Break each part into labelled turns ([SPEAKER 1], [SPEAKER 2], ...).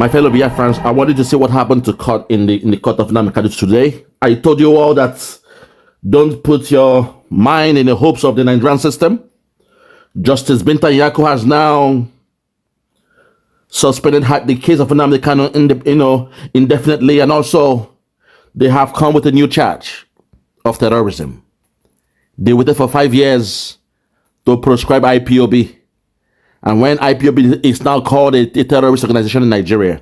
[SPEAKER 1] My fellow Biafrans, I wanted to see what happened to court in the court of Nnamdi Kanu today. I told you all that don't put your mind in the hopes of the Nigerian system. Justice Binta Nyako has now suspended the case of Nnamdi Kanu indefinitely, and also they have come with a new charge of terrorism. They waited for 5 years to proscribe IPOB. And when IPOB is now called a terrorist organization in Nigeria,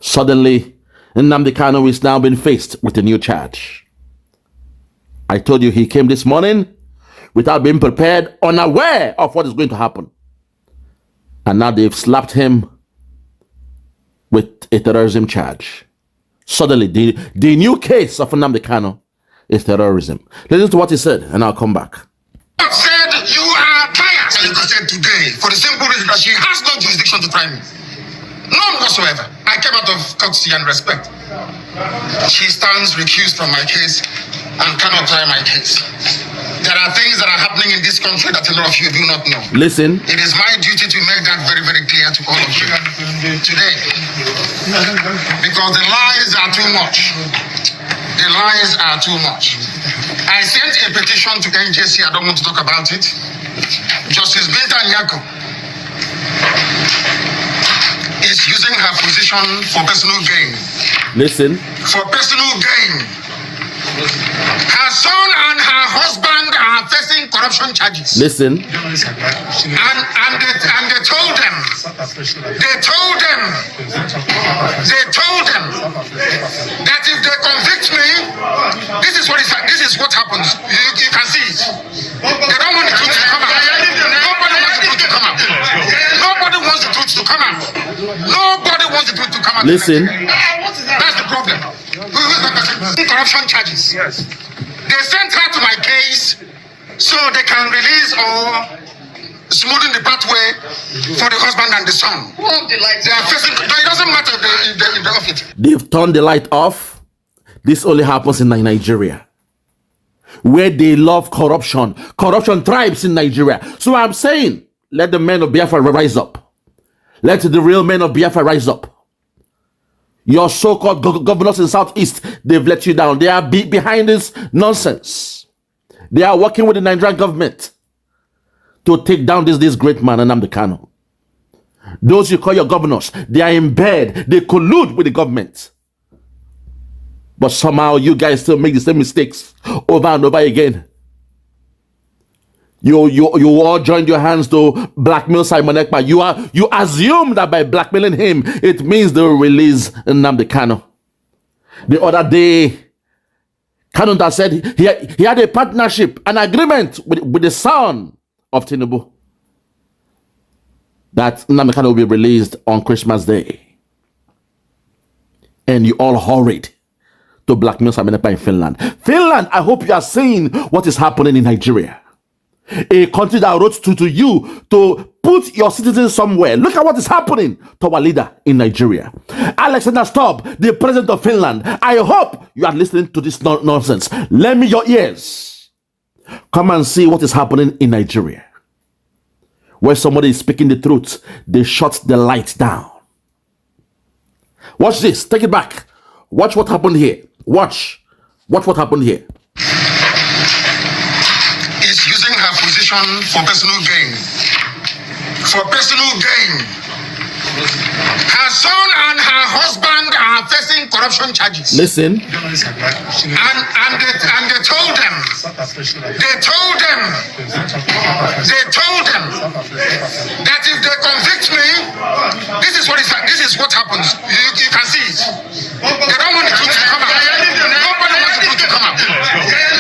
[SPEAKER 1] suddenly Nnamdi Kanu is now being faced with a new charge. I told you he came this morning without being prepared, unaware of what is going to happen. And now they've slapped him with a terrorism charge. Suddenly, the new case of Nnamdi Kanu is terrorism. Listen to what he said, and I'll come back.
[SPEAKER 2] Said you are biased. You said today, for the simple reason that she has no jurisdiction to try me. None whatsoever. I came out of courtesy and respect. She stands recused from my case and cannot try my case. There are things that are happening in this country that a lot of you do not know.
[SPEAKER 1] Listen.
[SPEAKER 2] It is my duty to make that very, very clear to all of you today. Because the lies are too much. The lies are too much. I sent a petition to NJC. I don't want to talk about it. Justice Binta Nyako is using her position for personal gain.
[SPEAKER 1] Listen.
[SPEAKER 2] For personal gain. Her son and her husband are facing corruption charges.
[SPEAKER 1] Listen.
[SPEAKER 2] And they told them that if they convict me, this is what happens. You can see it. They don't want the truth to come out. Nobody wants the truth to come out. Nobody wants the truth to come out. Nobody wants the truth to come out.
[SPEAKER 1] Listen.
[SPEAKER 2] That's the problem. Corruption charges. Yes. They sent her to my case so they can release or smoothen the pathway for the husband and the son. They are facing. It doesn't matter if they off it.
[SPEAKER 1] They've turned the light off. This only happens in Nigeria, where they love corruption. Corruption thrives in Nigeria. So I'm saying, let the men of Biafra rise up. Let the real men of Biafra rise up. Your so-called governors in Southeast, they've let you down. They are behind this nonsense. They are working with the Nigerian government to take down this great man, Nnamdi Kanu. Those you call your governors, they are in bed. They collude with the government. But somehow you guys still make the same mistakes over and over again. You all joined your hands to blackmail Simon Ekpa. You assume that by blackmailing him, it means they'll release Nnamdi Kanu. The other day, Kanu said he had a partnership, an agreement with the son of Tinubu, that Nnamdi Kanu will be released on Christmas Day. And you all hurried to blackmail Simon Ekpa in Finland. Finland, I hope you are seeing what is happening in Nigeria. A country that wrote to you to put your citizens somewhere. Look at what is happening to our leader in Nigeria. Alexander Stubb, the president of Finland. I hope you are listening to this nonsense. Lend me your ears. Come and see what is happening in Nigeria. Where somebody is speaking the truth, they shut the lights down. Watch this. Take it back. Watch what happened here. Watch what happened here.
[SPEAKER 2] For personal gain. For personal gain. Her son and her husband are facing corruption charges.
[SPEAKER 1] Listen.
[SPEAKER 2] And they told them that if they convict me, this is what happens. You can see it. They don't want the truth to come out. Nobody wants the truth to come out.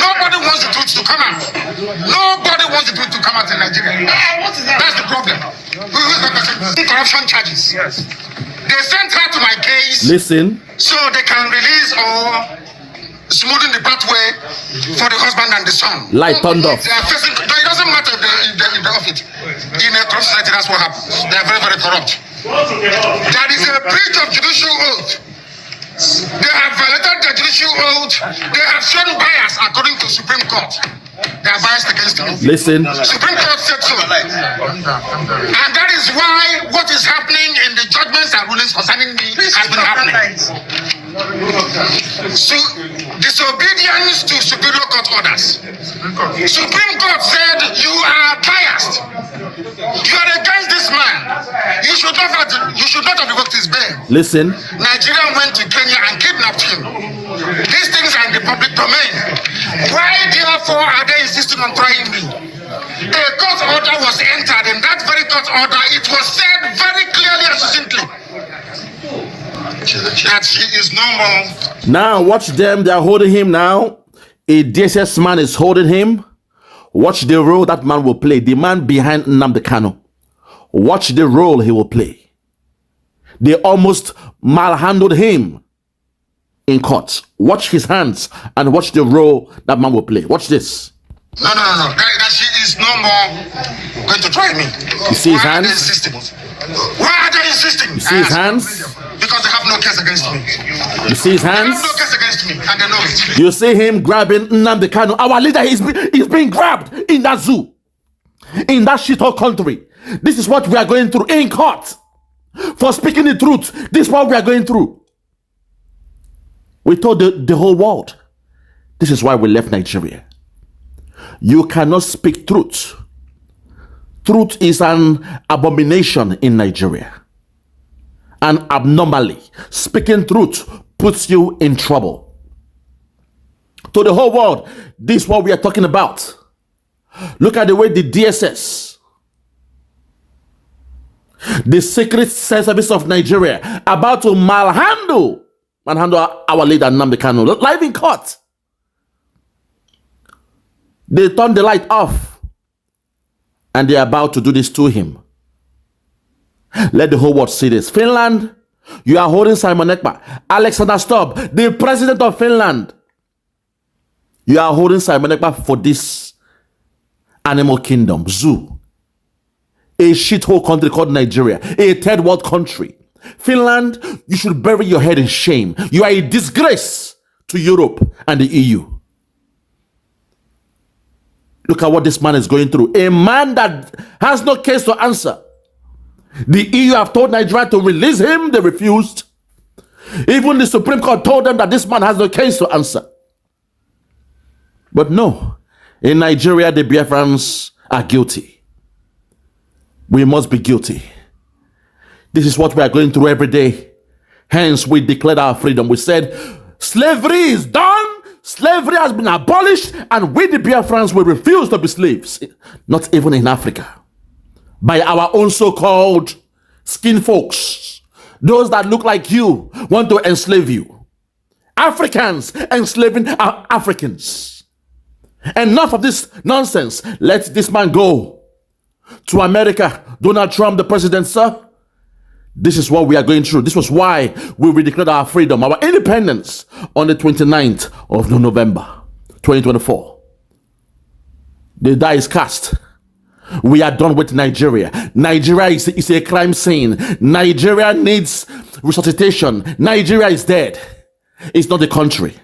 [SPEAKER 2] Nobody wants the truth to come out. Nobody wants the truth to come out in Nigeria. That's the problem. Corruption charges. Yes. They sent her to my case.
[SPEAKER 1] Listen.
[SPEAKER 2] So they can release or smoothen the pathway for the husband and the son.
[SPEAKER 1] Light turned off.
[SPEAKER 2] They are facing. It doesn't matter if they off it. In a corrupt society, that's what happens. They are very, very corrupt. That is a breach of judicial oath. They have violated the judicial oath. They have shown bias according to Supreme Court. They are biased against me.
[SPEAKER 1] Listen.
[SPEAKER 2] Supreme Court said so. And that is why what is happening in the judgments and rulings concerning me has been happening. So, disobedience to Superior Court orders. Supreme Court said you are biased. You are against this man. You should not have revoked his bail.
[SPEAKER 1] Listen.
[SPEAKER 2] Nigeria went to Kenya and kidnapped him. These things are in the public domain. Why therefore are they insisting on trying me? A court order was entered. In that very court order, it was said very clearly and succinctly that he is no more.
[SPEAKER 1] Now watch them. They are holding him now. A DSS man is holding him. Watch the role that man will play. The man behind Nnamdi Kanu. Watch the role he will play. They almost malhandled him in court. Watch his hands and watch the role that man will play. Watch this.
[SPEAKER 2] No. That she is no more going to try me.
[SPEAKER 1] You see his hands?
[SPEAKER 2] Why are they insisting?
[SPEAKER 1] You see his hands?
[SPEAKER 2] Because they have no case against me.
[SPEAKER 1] You see his
[SPEAKER 2] They
[SPEAKER 1] hands?
[SPEAKER 2] have no case against me, and they know it.
[SPEAKER 1] You see him grabbing Nnamdi Kanu. Our leader is being grabbed in that zoo. In that shithole country. This is what we are going through in court. For speaking the truth. This is what we are going through. We told the whole world. This is why we left Nigeria. You cannot speak truth. Truth is an abomination in Nigeria. And abnormally, speaking truth puts you in trouble. To the whole world, this is what we are talking about. Look at the way the DSS, the Secret Service of Nigeria, about to manhandle our leader Nnamdi Kanu, live in court. They turned the light off and they're about to do this to him. Let the whole world see this. Finland, you are holding Simon Ekpa. Alexander Stubb, the president of Finland. You are holding Simon Ekpa for this animal kingdom, zoo. A shithole country called Nigeria, a third world country. Finland, you should bury your head in shame. You are a disgrace to Europe and the EU. Look at what this man is going through. A man that has no case to answer. The EU have told Nigeria to release him. They refused. Even the Supreme Court told them that this man has no case to answer. But no. In Nigeria, the Biafrans are guilty. We must be guilty. This is what we are going through every day. Hence, we declared our freedom. We said, slavery is done. Slavery has been abolished. And we, the Biafrans, will refuse to be slaves. Not even in Africa. By our own so-called skin folks. Those that look like you want to enslave you. Africans enslaving Africans. Enough of this nonsense. Let this man go. To America, Donald Trump, the president, sir. This is what we are going through. This was why we redeclared our freedom, our independence on the 29th of November, 2024. The die is cast. We are done with Nigeria. Nigeria is a crime scene. Nigeria needs resuscitation. Nigeria is dead. It's not a country.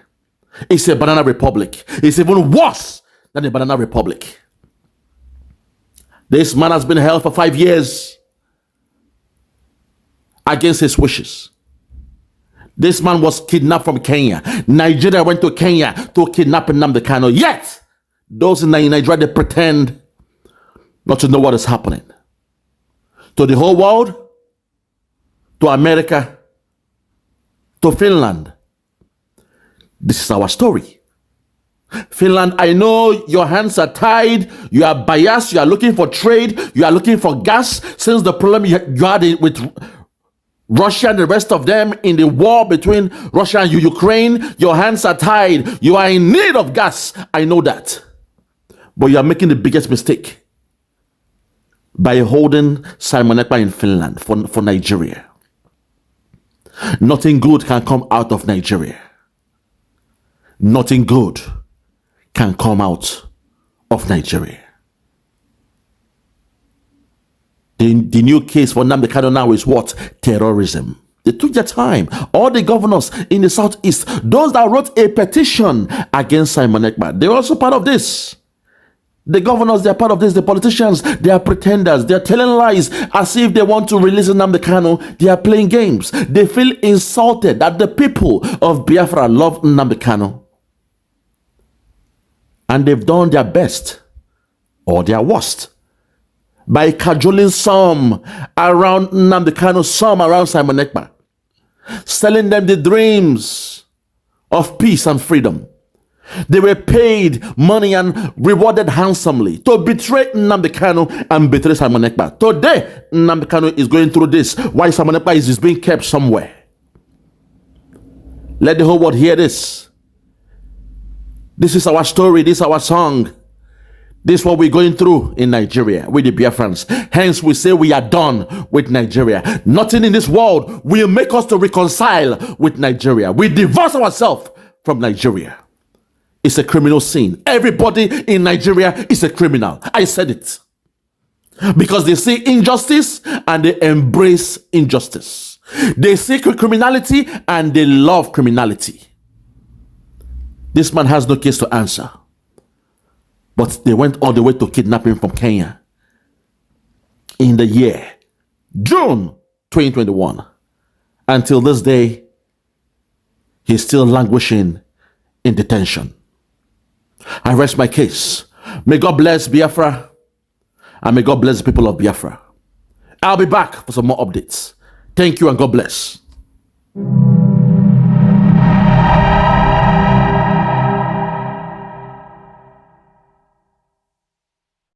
[SPEAKER 1] It's a banana republic. It's even worse than a banana republic. This man has been held for 5 years against his wishes. This man was kidnapped from Kenya. Nigeria went to Kenya to kidnap Nnamdi Kanu. Yet, those in Nigeria, they pretend not to know what is happening. To the whole world, to America, to Finland. This is our story. Finland, I know your hands are tied. You are biased. You are looking for trade. You are looking for gas. Since the problem you had with Russia and the rest of them in the war between Russia and Ukraine, your hands are tied. You are in need of gas. I know that. But you are making the biggest mistake by holding Simon Ekpa in Finland for Nigeria. Nothing good can come out of Nigeria. Nothing good can come out of Nigeria. The new case for Nnamdi Kanu now is what? Terrorism. They took their time. All the governors in the southeast, those that wrote a petition against Simon Ekpa, they were also part of this. The governors, they are part of this. The politicians, they are pretenders. They are telling lies as if they want to release Nnamdi Kanu. They are playing games. They feel insulted that the people of Biafra love Nnamdi Kanu. And they've done their best or their worst by cajoling some around Nnamdi Kanu, some around Simon Ekpa, selling them the dreams of peace and freedom. They were paid money and rewarded handsomely to betray Nnamdi Kanu and betray Simon Ekpa. Today, Nnamdi Kanu is going through this while Simon Ekpa is being kept somewhere. Let the whole world hear this. This is our story. This is our song. This is what we're going through in Nigeria with the Biafrans. Hence, we say we are done with Nigeria. Nothing in this world will make us to reconcile with Nigeria. We divorce ourselves from Nigeria. It's a criminal scene. Everybody in Nigeria is a criminal. I said it. Because they see injustice and they embrace injustice. They see criminality and they love criminality. This man has no case to answer. But they went all the way to kidnap him from Kenya in the year June 2021. Until this day, he's still languishing in detention. I rest my case. May God bless Biafra and may God bless the people of Biafra. I'll be back for some more updates. Thank you and God bless.